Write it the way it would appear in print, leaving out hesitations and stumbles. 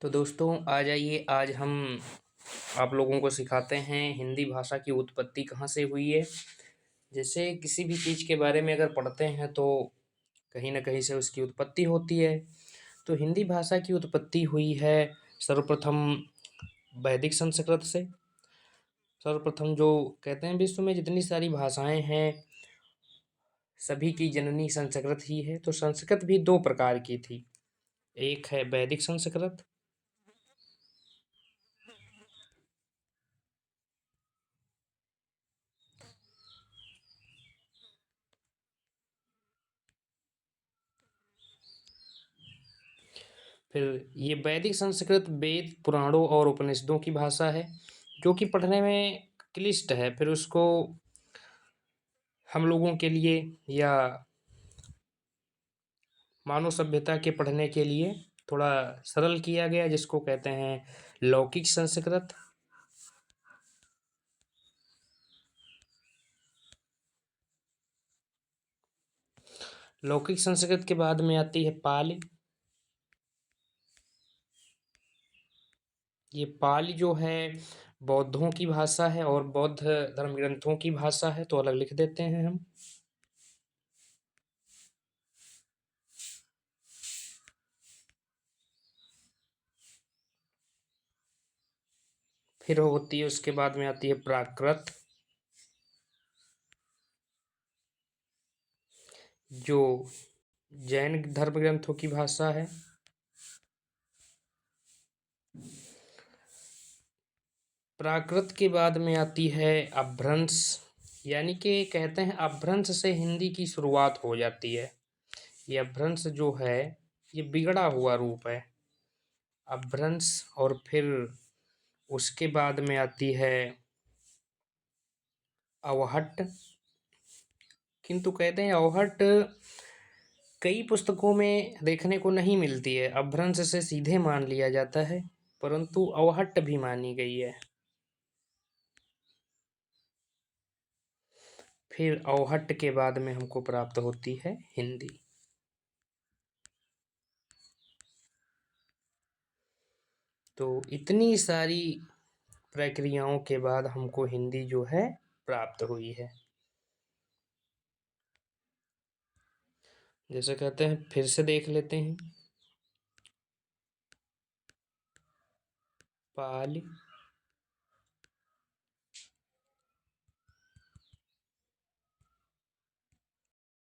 तो दोस्तों आ जाइए, आज हम आप लोगों को सिखाते हैं हिंदी भाषा की उत्पत्ति कहाँ से हुई है। जैसे किसी भी चीज़ के बारे में अगर पढ़ते हैं तो कहीं न कहीं से उसकी उत्पत्ति होती है। तो हिंदी भाषा की उत्पत्ति हुई है सर्वप्रथम वैदिक संस्कृत से। सर्वप्रथम जो कहते हैं विश्व में जितनी सारी भाषाएँ हैं, सभी की जननी संस्कृत ही है। तो संस्कृत भी 2 प्रकार की थी, एक है वैदिक संस्कृत। फिर ये वैदिक संस्कृत वेद, पुराणों और उपनिषदों की भाषा है, जो कि पढ़ने में क्लिष्ट है। फिर उसको हम लोगों के लिए या मानव सभ्यता के पढ़ने के लिए थोड़ा सरल किया गया, जिसको कहते हैं लौकिक संस्कृत। लौकिक संस्कृत के बाद में आती है पाली। ये पाली जो है बौद्धों की भाषा है और बौद्ध धर्म ग्रंथों की भाषा है, तो अलग लिख देते हैं हम। फिर होती है, उसके बाद में आती है प्राकृत, जो जैन धर्म ग्रंथों की भाषा है। प्राकृत के बाद में आती है अपभ्रंश, यानी कि कहते हैं अपभ्रंश से हिंदी की शुरुआत हो जाती है। ये अपभ्रंश जो है ये बिगड़ा हुआ रूप है, अपभ्रंश। और फिर उसके बाद में आती है अवहट्ट, किंतु कहते हैं अवहट्ट कई पुस्तकों में देखने को नहीं मिलती है। अपभ्रंश से सीधे मान लिया जाता है, परंतु अवहट्ट भी मानी गई है। फिर अवहट्ट के बाद में हमको प्राप्त होती है हिंदी। तो इतनी सारी प्रक्रियाओं के बाद हमको हिंदी जो है प्राप्त हुई है। जैसे कहते हैं, फिर से देख लेते हैं। पाली,